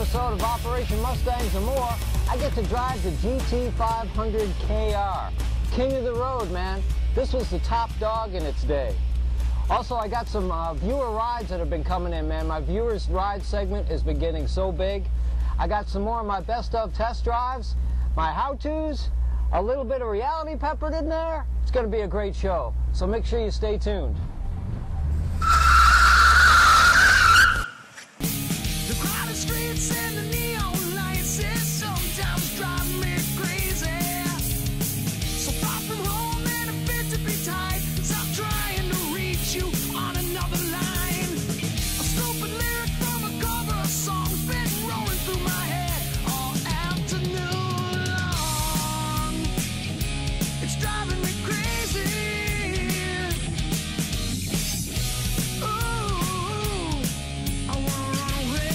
episode of Operation Mustangs and More, I get to drive the GT500 KR. King of the road, man. This was the top dog in its day. Also, I got some viewer rides that have been coming in, man. My viewers ride segment has been getting so big. I got some more of my best of test drives, my how-tos, a little bit of reality peppered in there. It's going to be a great show, so make sure you stay tuned. The crowded streets and the neon lights sometimes drive me crazy. So far from home and a bit to be tight, stop trying to reach you on another line. A stupid lyric from a cover of song's been rolling through my head all afternoon long. It's driving me crazy. Ooh, I wanna run away.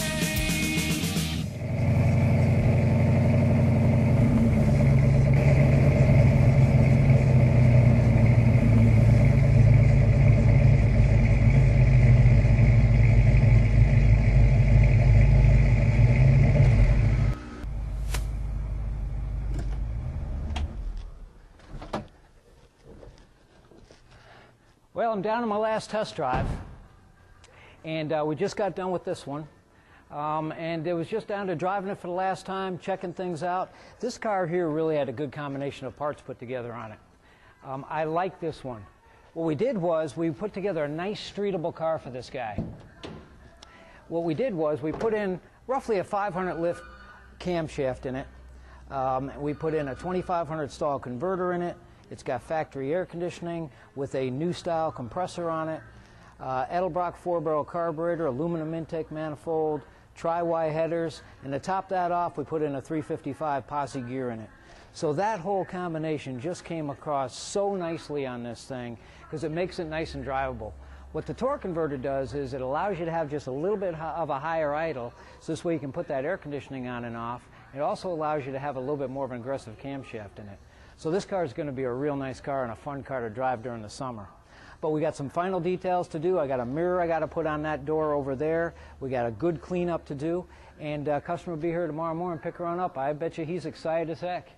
Well, I'm down to my last test drive, and we just got done with this one. And it was just down to driving it for the last time, checking things out. This car here really had a good combination of parts put together on it. I like this one. What we did was we put together a nice streetable car for this guy. What we did was we put in roughly a 500 lift camshaft in it. We put in a 2500 stall converter in it. It's got factory air conditioning with a new style compressor on it. Edelbrock 4-barrel carburetor, aluminum intake manifold, tri-Y headers, and to top that off, we put in a 355 posse gear in it. So that whole combination just came across so nicely on this thing because it makes it nice and drivable. What the torque converter does is it allows you to have just a little bit of a higher idle, so this way you can put that air conditioning on and off. It also allows you to have a little bit more of an aggressive camshaft in it. So this car is going to be a real nice car and a fun car to drive during the summer. But we got some final details to do. I got a mirror I got to put on that door over there. We got a good cleanup to do. And customer will be here tomorrow morning, pick her on up. I bet you he's excited as heck.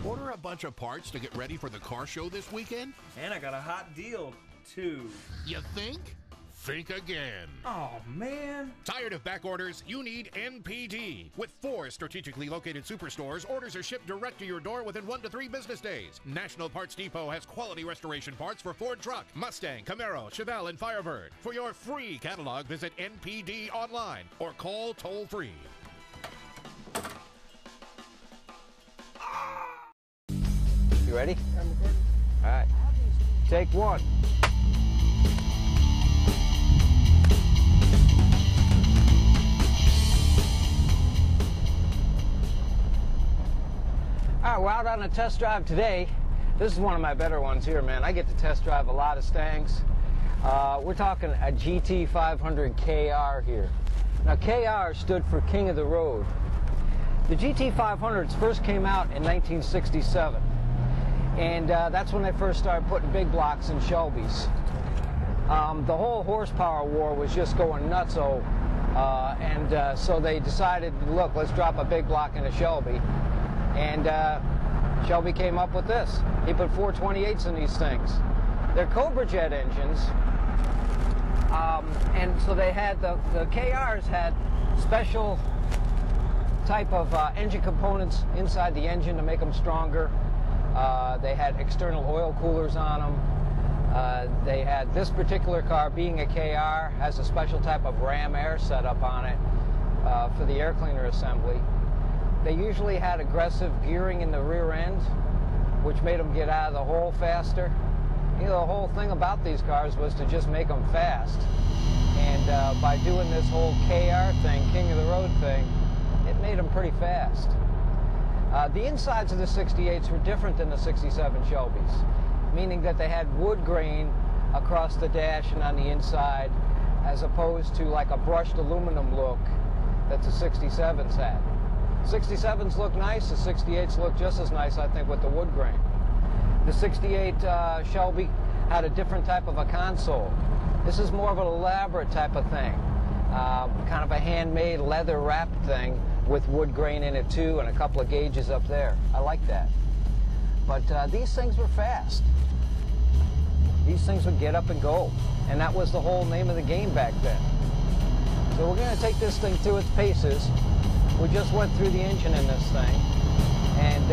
Order a bunch of parts to get ready for the car show this weekend? And I got a hot deal, too. You think? Think again. Oh, man. Tired of back orders? You need NPD. With 4 strategically located superstores, orders are shipped direct to your door within 1 to 3 business days. National Parts Depot has quality restoration parts for Ford Truck, Mustang, Camaro, Chevelle, and Firebird. For your free catalog, visit NPD online or call toll-free. You ready? I'm recording. All right. Take one. All right, we're out on a test drive today. This is one of my better ones here, man. I get to test drive a lot of Stangs. We're talking a GT500 KR here. Now, KR stood for King of the Road. The GT500s first came out in 1967, and that's when they first started putting big blocks in Shelbys. The whole horsepower war was just going nutso, and so they decided, look, let's drop a big block in a Shelby. And Shelby came up with this. He put 428s in these things. They're Cobra Jet engines. And so they had, the KRs had special type of engine components inside the engine to make them stronger. They had external oil coolers on them. They had, this particular car, being a KR, has a special type of ram air setup on it for the air cleaner assembly. They usually had aggressive gearing in the rear end, which made them get out of the hole faster. You know, the whole thing about these cars was to just make them fast. And by doing this whole KR thing, King of the Road thing, it made them pretty fast. The insides of the 68s were different than the 67 Shelbys, meaning that they had wood grain across the dash and on the inside, as opposed to like a brushed aluminum look that the 67s had. 67s look nice, the 68s look just as nice, I think, with the wood grain. The 68 Shelby had a different type of a console. This is more of an elaborate type of thing. Kind of a handmade leather wrapped thing with wood grain in it too, and a couple of gauges up there. I like that. But these things were fast. These things would get up and go. And that was the whole name of the game back then. So we're going to take this thing through its paces. We just went through the engine in this thing. And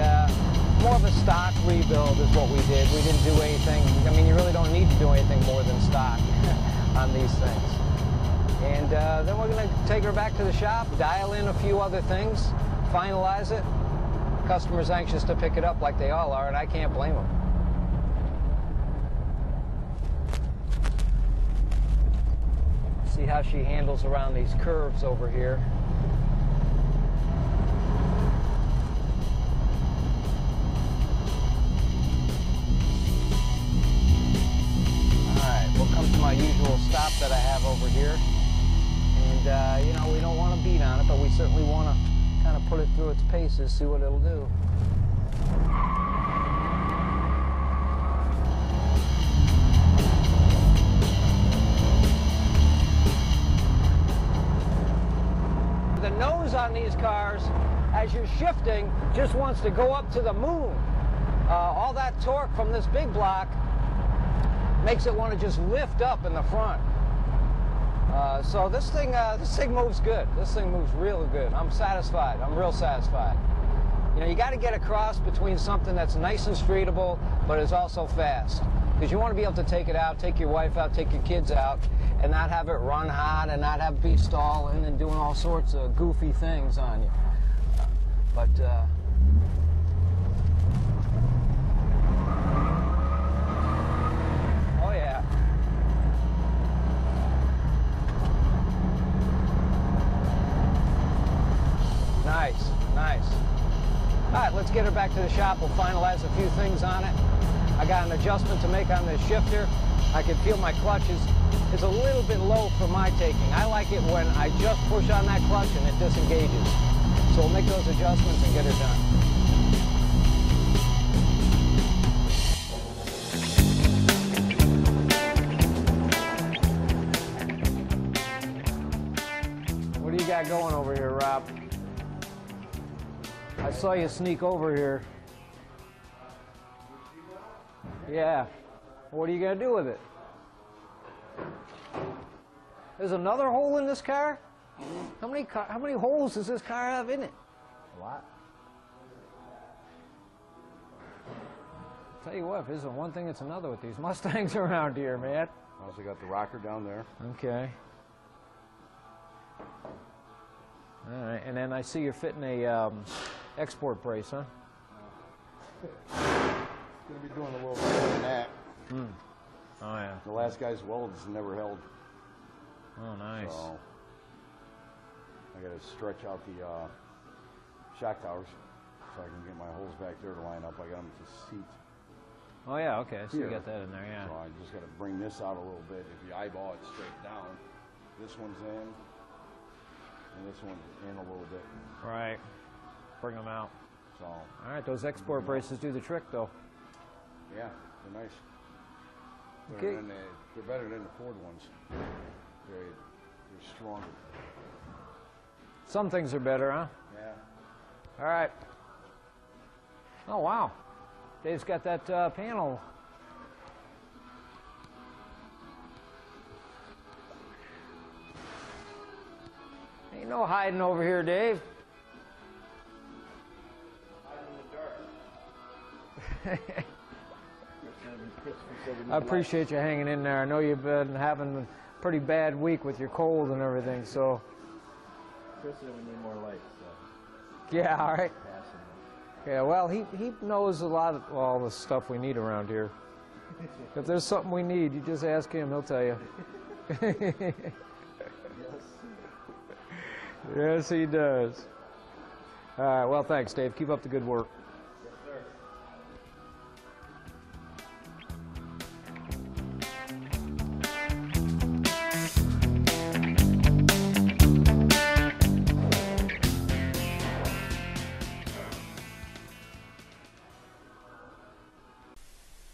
more of a stock rebuild is what we did. We didn't do anything. I mean, you really don't need to do anything more than stock on these things. And then we're going to take her back to the shop, dial in a few other things, finalize it. Customer's anxious to pick it up like they all are, and I can't blame them. See how she handles around these curves over here. Alright, we'll come to my usual stop that I have over here. And, you know, we don't want to beat on it, but we certainly want to kind of put it through its paces, see what it'll do. The nose on these cars, as you're shifting, just wants to go up to the moon. All that torque from this big block makes it want to just lift up in the front. So this thing moves good. This thing moves really good. I'm satisfied. I'm real satisfied. You know, you got to get a cross between something that's nice and streetable, but is also fast. Because you want to be able to take it out, take your wife out, take your kids out, and not have it run hot and not have it be stalling and doing all sorts of goofy things on you. But, oh yeah. Nice, nice. All right, let's get her back to the shop. We'll finalize a few things on it. I got an adjustment to make on this shifter. I can feel my clutch is a little bit low for my taking. I like it when I just push on that clutch and it disengages. So we'll make those adjustments and get her done. What do you got going over here, Rob? I saw you sneak over here. Yeah. What are you going to do with it? There's another hole in this car? How many holes does this car have in it? A lot. Tell you what, if this is one thing, it's another with these Mustangs around here, man. Also got the rocker down there. Okay. All right, and then I see you're fitting a export brace, huh? Going to be doing a little bit more than that. Hmm. Oh, yeah. The last guy's welds never held. Oh, nice. So I got to stretch out the shock towers so I can get my holes back there to line up. I got them to seat. Oh, yeah, okay. So Here. you got that in there, yeah. So I just got to bring this out a little bit. If you eyeball it straight down, this one's in, and this one's in a little bit. Right. Bring them out. So. All right, those export braces do the trick, though. Yeah, they're nice. Okay. They're better than the Ford ones. They're stronger. Some things are better, huh? Yeah. All right. Oh, wow. Dave's got that panel. Ain't no hiding over here, Dave. I appreciate you hanging in there. I know you've been having a pretty bad week with your cold and everything, so. Chris said we need more lights, so. Yeah, all right. Passing. Yeah, well, he knows a lot of all the stuff we need around here. If there's something we need, you just ask him, he'll tell you. Yes. Yes, he does. All right, well, thanks, Dave. Keep up the good work. Yes, sir.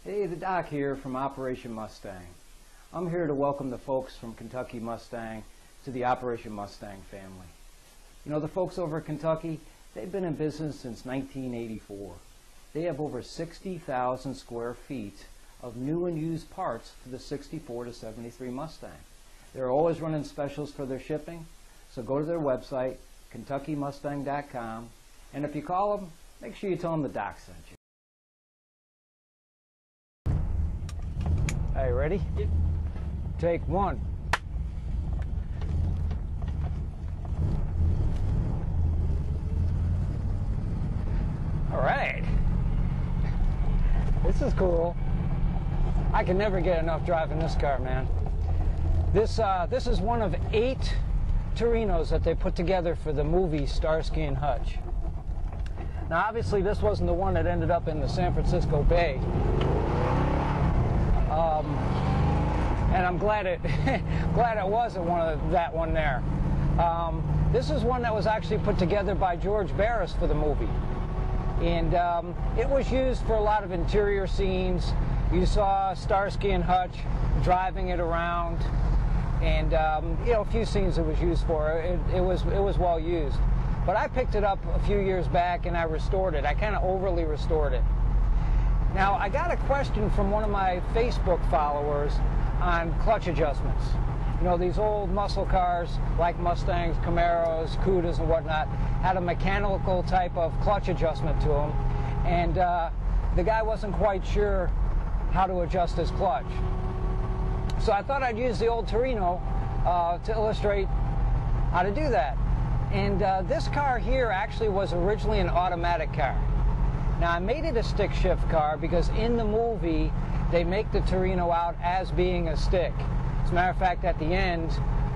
Hey, the Doc here from Operation Mustang. I'm here to welcome the folks from Kentucky Mustang to the Operation Mustang family. You know, the folks over at Kentucky, they've been in business since 1984. They have over 60,000 square feet of new and used parts for the 64 to 73 Mustang. They're always running specials for their shipping, so go to their website, KentuckyMustang.com, and if you call them, make sure you tell them the doc sent you. Are you ready? Yep. Take one. All right. This is cool. I can never get enough driving this car, man. This is one of 8 Torinos that they put together for the movie Starsky and Hutch. Now, obviously, this wasn't the one that ended up in the San Francisco Bay. And I'm glad it wasn't that one there. This is one that was actually put together by George Barris for the movie. And it was used for a lot of interior scenes. You saw Starsky and Hutch driving it around, and you know, a few scenes it was used for. It was well used. But I picked it up a few years back and I restored it. I kind of overly restored it. Now, I got a question from one of my Facebook followers on clutch adjustments. You know, these old muscle cars like Mustangs, Camaros, Cudas, and whatnot had a mechanical type of clutch adjustment to them, and the guy wasn't quite sure how to adjust his clutch. So I thought I'd use the old Torino to illustrate how to do that. And this car here actually was originally an automatic car. Now, I made it a stick shift car because in the movie they make the Torino out as being a stick. As a matter of fact, at the end,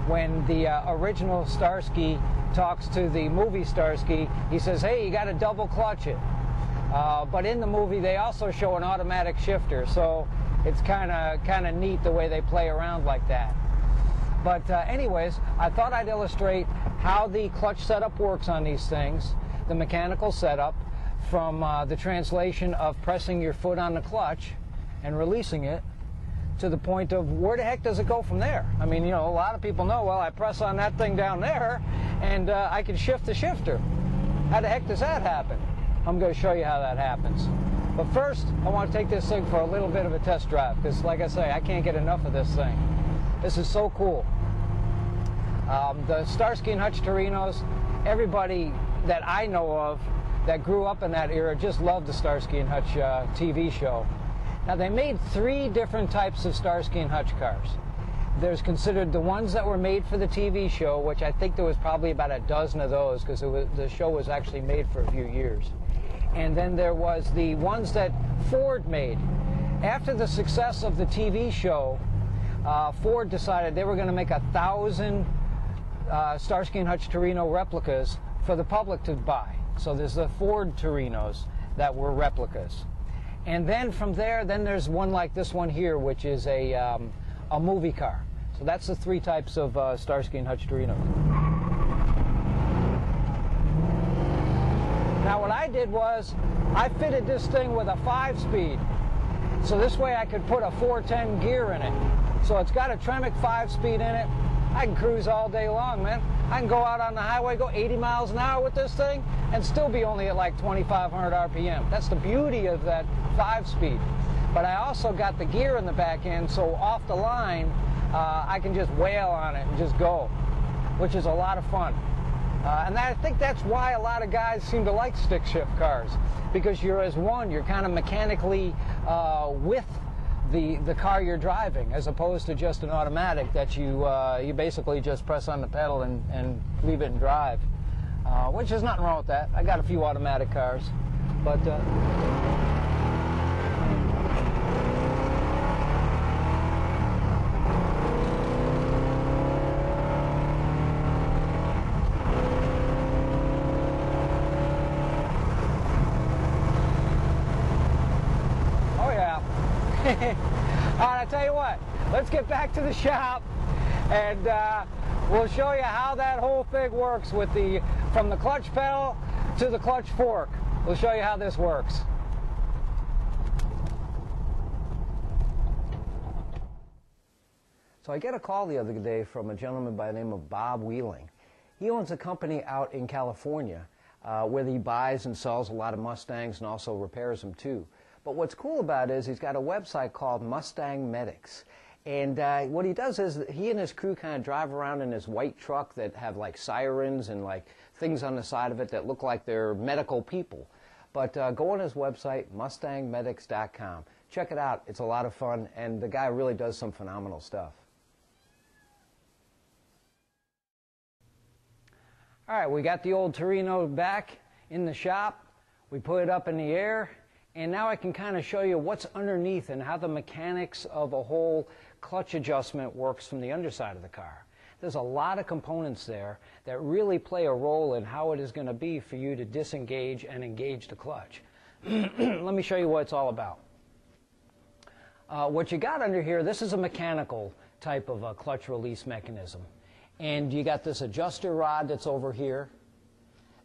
when the original Starsky talks to the movie Starsky, he says, hey, you got to double clutch it. But in the movie, they also show an automatic shifter, so it's kind of neat the way they play around like that. But anyways, I thought I'd illustrate how the clutch setup works on these things, the mechanical setup, from the translation of pressing your foot on the clutch and releasing it, to the point of where the heck does it go from there? I mean, you know, a lot of people know, well, I press on that thing down there and I can shift the shifter. How the heck does that happen? I'm going to show you how that happens. But first, I want to take this thing for a little bit of a test drive because, like I say, I can't get enough of this thing. This is so cool. The Starsky and Hutch Torinos, everybody that I know of that grew up in that era just loved the Starsky and Hutch TV show. Now, they made 3 different types of Starsky and Hutch cars. There's considered the ones that were made for the TV show, which I think there was probably about a dozen of those because the show was actually made for a few years. And then there was the ones that Ford made. After the success of the TV show, Ford decided they were going to make 1,000 Starsky and Hutch Torino replicas for the public to buy. So there's the Ford Torinos that were replicas. And then from there, then there's one like this one here, which is a movie car. So that's the 3 types of Starsky and Hutch Torinos. Now what I did was, I fitted this thing with a 5-speed. So this way I could put a 410 gear in it. So it's got a Tremec 5-speed in it. I can cruise all day long, man. I can go out on the highway, go 80 miles an hour with this thing, and still be only at like 2,500 RPM. That's the beauty of that 5-speed. But I also got the gear in the back end, so off the line, I can just wail on it and just go, which is a lot of fun. And I think that's why a lot of guys seem to like stick shift cars, because you're as one, you're kind of mechanically with the car you're driving, as opposed to just an automatic that you basically just press on the pedal and leave it and drive, which is nothing wrong with that. I got a few automatic cars, but oh yeah. All right, I tell you what, let's get back to the shop and we'll show you how that whole thing works with from the clutch pedal to the clutch fork. We'll show you how this works. So I get a call the other day from a gentleman by the name of Bob Wheeling. He owns a company out in California where he buys and sells a lot of Mustangs and also repairs them too. But what's cool about it is he's got a website called Mustang Medics. And what he does is he and his crew kind of drive around in this white truck that have like sirens and like things on the side of it that look like they're medical people. But go on his website, mustangmedics.com. Check it out. It's a lot of fun, and the guy really does some phenomenal stuff. All right, we got the old Torino back in the shop. We put it up in the air, and now I can kind of show you what's underneath and how the mechanics of a whole clutch adjustment works from the underside of the car. There's a lot of components there that really play a role in how it is going to be for you to disengage and engage the clutch. Let me show you what it's all about. What you got under here, this is a mechanical type of a clutch release mechanism. And you got this adjuster rod that's over here.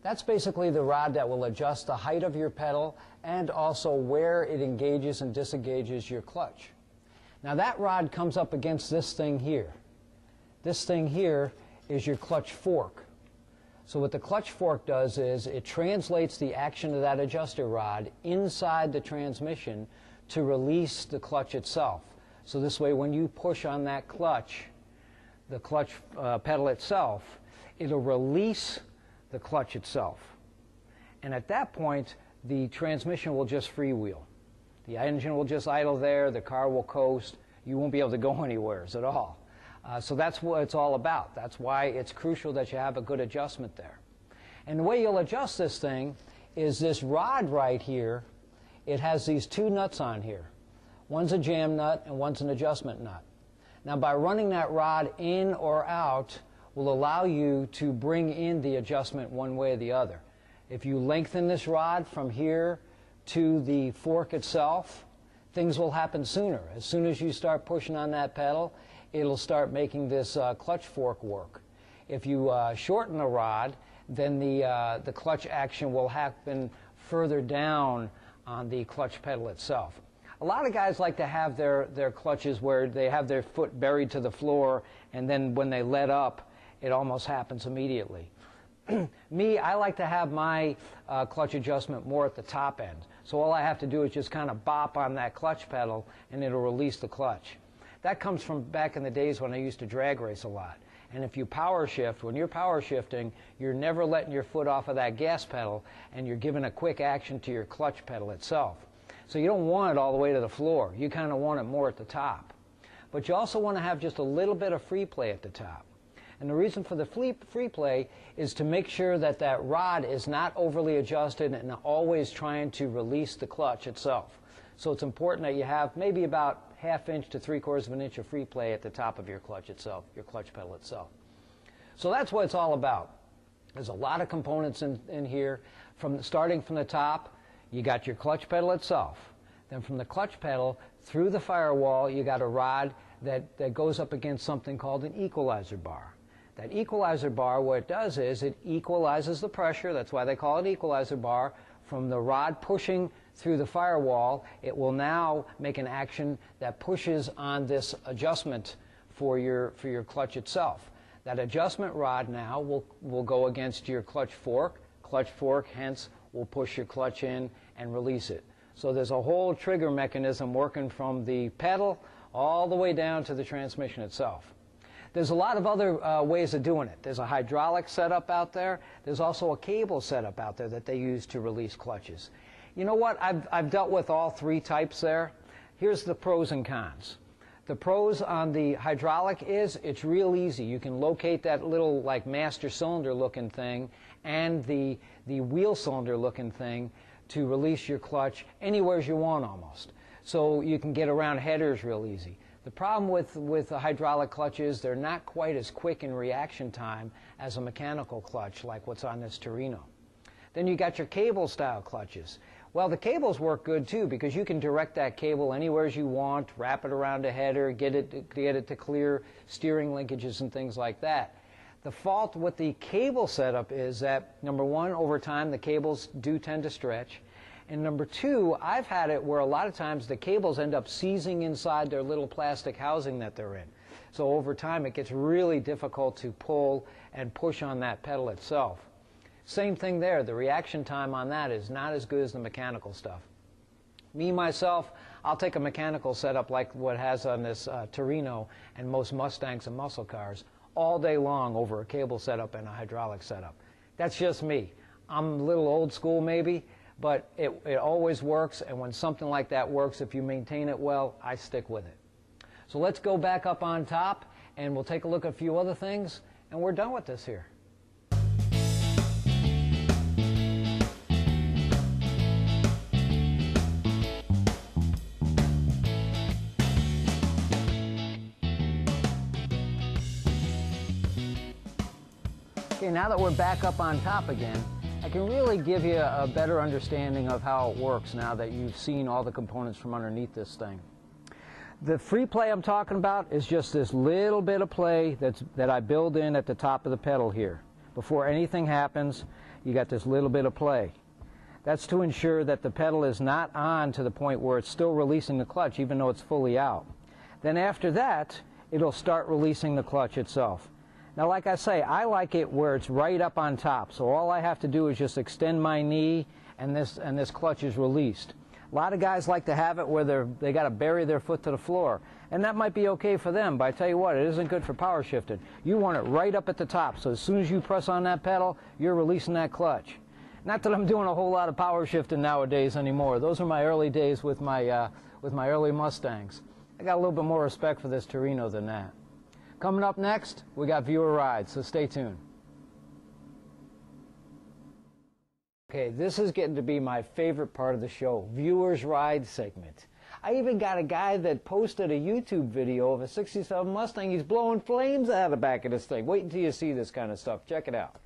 That's basically the rod that will adjust the height of your pedal and also where it engages and disengages your clutch. Now that rod comes up against this thing here. This thing here is your clutch fork. So what the clutch fork does is it translates the action of that adjuster rod inside the transmission to release the clutch itself. So this way when you push on that clutch, the clutch pedal itself, it'll release the clutch itself. And at that point, the transmission will just freewheel. The engine will just idle there, the car will coast, you won't be able to go anywhere at all. So that's what it's all about. That's why it's crucial that you have a good adjustment there. And the way you'll adjust this thing is this rod right here, it has these two nuts on here. One's a jam nut and one's an adjustment nut. Now by running that rod in or out will allow you to bring in the adjustment one way or the other. If you lengthen this rod from here to the fork itself, things will happen sooner. As soon as you start pushing on that pedal, it'll start making this clutch fork work. If you shorten the rod, then the clutch action will happen further down on the clutch pedal itself. A lot of guys like to have their clutches where they have their foot buried to the floor, and then when they let up, it almost happens immediately. Me, I like to have my clutch adjustment more at the top end. So all I have to do is just kind of bop on that clutch pedal, and it'll release the clutch. That comes from back in the days when I used to drag race a lot. And if you power shift, when you're power shifting, you're never letting your foot off of that gas pedal, and you're giving a quick action to your clutch pedal itself. So you don't want it all the way to the floor. You kind of want it more at the top. But you also want to have just a little bit of free play at the top. And the reason for the free play is to make sure that that rod is not overly adjusted and always trying to release the clutch itself. So it's important that you have maybe about 1/2 inch to 3/4 of an inch of free play at the top of your clutch itself, your clutch pedal itself. So that's what it's all about. There's a lot of components in here. Starting from the top, you got your clutch pedal itself. Then from the clutch pedal through the firewall, you got a rod that goes up against something called an equalizer bar. That equalizer bar, what it does is it equalizes the pressure. That's why they call it equalizer bar. From the rod pushing through the firewall, it will now make an action that pushes on this adjustment for your clutch itself. That adjustment rod now will go against your clutch fork. Clutch fork, hence, will push your clutch in and release it. So there's a whole trigger mechanism working from the pedal all the way down to the transmission itself. There's a lot of other ways of doing it. There's a hydraulic setup out there. There's also a cable setup out there that they use to release clutches. You know what? I've dealt with all three types there. Here's the pros and cons. The pros on the hydraulic is it's real easy. You can locate that little like master cylinder looking thing and the wheel cylinder looking thing to release your clutch anywhere you want almost. So you can get around headers real easy. The problem with the hydraulic clutches, they're not quite as quick in reaction time as a mechanical clutch like what's on this Torino. Then you got your cable style clutches. Well, the cables work good too because you can direct that cable anywhere you want, wrap it around a header, get it to clear steering linkages and things like that. The fault with the cable setup is that, number one, over time the cables do tend to stretch. And number two, I've had it where a lot of times the cables end up seizing inside their little plastic housing that they're in. So over time it gets really difficult to pull and push on that pedal itself. Same thing there, the reaction time on that is not as good as the mechanical stuff. Me, myself, I'll take a mechanical setup like what has on this Torino and most Mustangs and muscle cars all day long over a cable setup and a hydraulic setup. That's just me. I'm a little old school maybe, but it always works, and when something like that works, if you maintain it well, I stick with it. So let's go back up on top, and we'll take a look at a few other things, and we're done with this here. Okay, now that we're back up on top again, I can really give you a better understanding of how it works now that you've seen all the components from underneath this thing. The free play I'm talking about is just this little bit of play that I build in at the top of the pedal here. Before anything happens, you got this little bit of play. That's to ensure that the pedal is not on to the point where it's still releasing the clutch even though it's fully out. Then after that, it'll start releasing the clutch itself. Now, like I say, I like it where it's right up on top, so all I have to do is just extend my knee and this clutch is released. A lot of guys like to have it where they got to bury their foot to the floor, and that might be okay for them, but I tell you what, it isn't good for power shifting. You want it right up at the top, so as soon as you press on that pedal, you're releasing that clutch. Not that I'm doing a whole lot of power shifting nowadays anymore. Those are my early days with my early Mustangs. I got a little bit more respect for this Torino than that. Coming up next, we got viewer rides, so stay tuned. Okay, this is getting to be my favorite part of the show, viewers ride segment. I even got a guy that posted a YouTube video of a 67 Mustang. He's blowing flames out of the back of this thing. Wait until you see this kind of stuff. Check it out.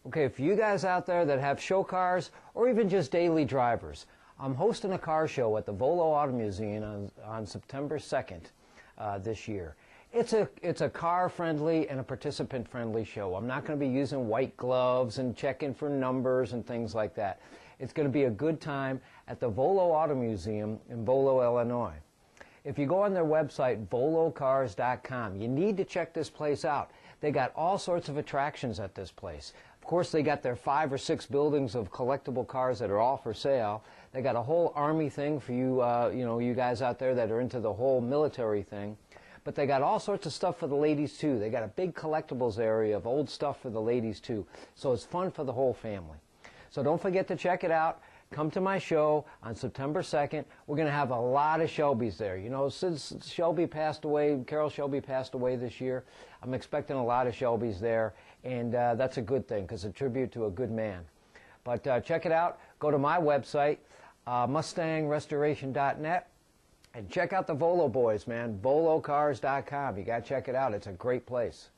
Okay, for you guys out there that have show cars or even just daily drivers, I'm hosting a car show at the Volo Auto Museum on September 2nd this year. It's a car-friendly and a participant-friendly show. I'm not going to be using white gloves and checking for numbers and things like that. It's going to be a good time at the Volo Auto Museum in Volo, Illinois. If you go on their website, volocars.com, you need to check this place out. They got all sorts of attractions at this place. Of course, they got their 5 or 6 buildings of collectible cars that are all for sale. They got a whole army thing for you, you guys out there that are into the whole military thing. But they got all sorts of stuff for the ladies, too. They got a big collectibles area of old stuff for the ladies, too. So it's fun for the whole family. So don't forget to check it out. Come to my show on September 2nd. We're going to have a lot of Shelbys there. You know, since Shelby passed away, Carol Shelby passed away this year, I'm expecting a lot of Shelbys there, and that's a good thing because it's a tribute to a good man. But check it out. Go to my website, mustangrestoration.net, and check out the Volo boys, man, volocars.com. You got to check it out. It's a great place.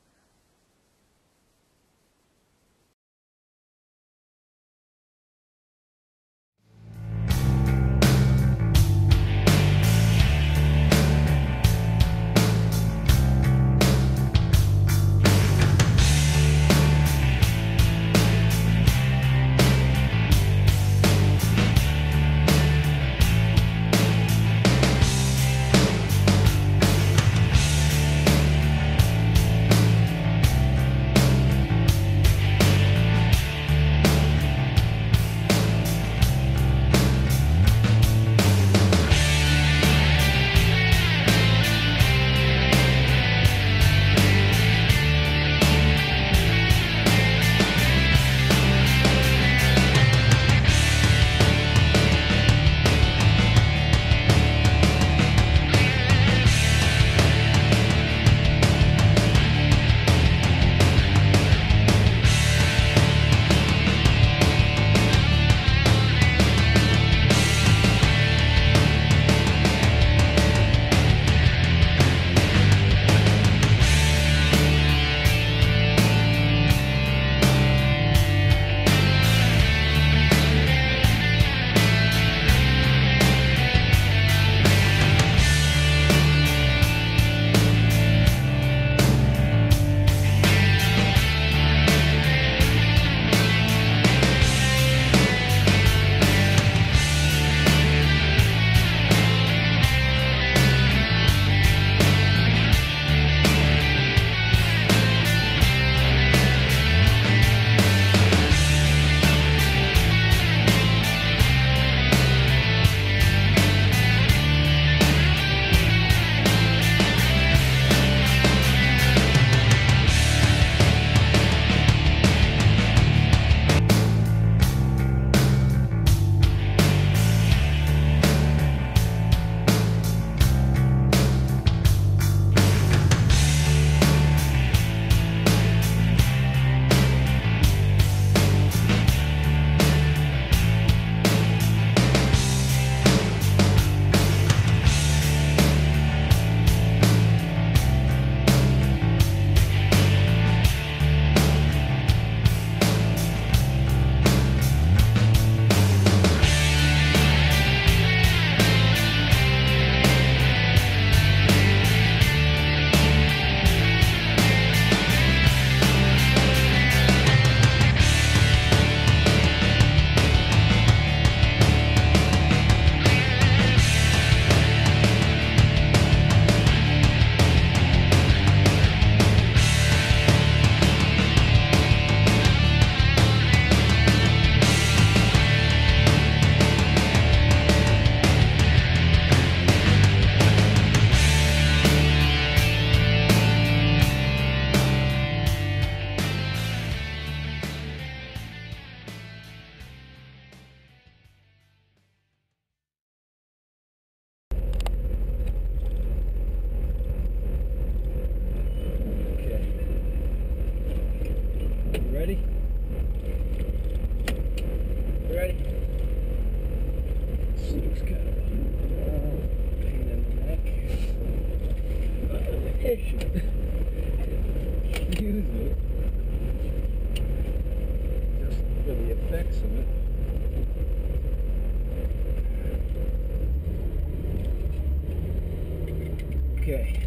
Okay,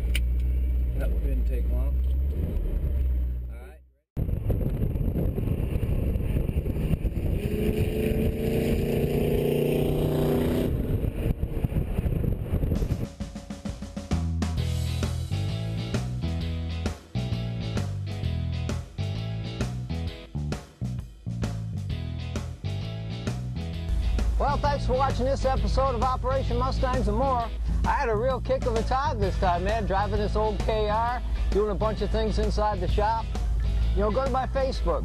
that didn't take long. All right. Well, thanks for watching this episode of Operation Mustangs and More. I had a real kick of a time this time, man, driving this old KR, doing a bunch of things inside the shop. You know, go to my Facebook,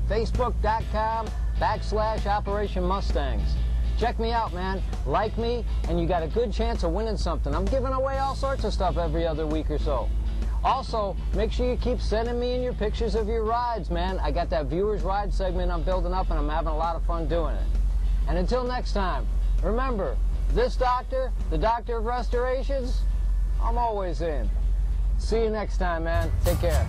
facebook.com /Operation Mustangs. Check me out, man. Like me, and you got a good chance of winning something. I'm giving away all sorts of stuff every other week or so. Also, make sure you keep sending me in your pictures of your rides, man. I got that Viewers Ride segment I'm building up, and I'm having a lot of fun doing it. And until next time, remember, this doctor, the doctor of restorations, I'm always in. See you next time, man. Take care.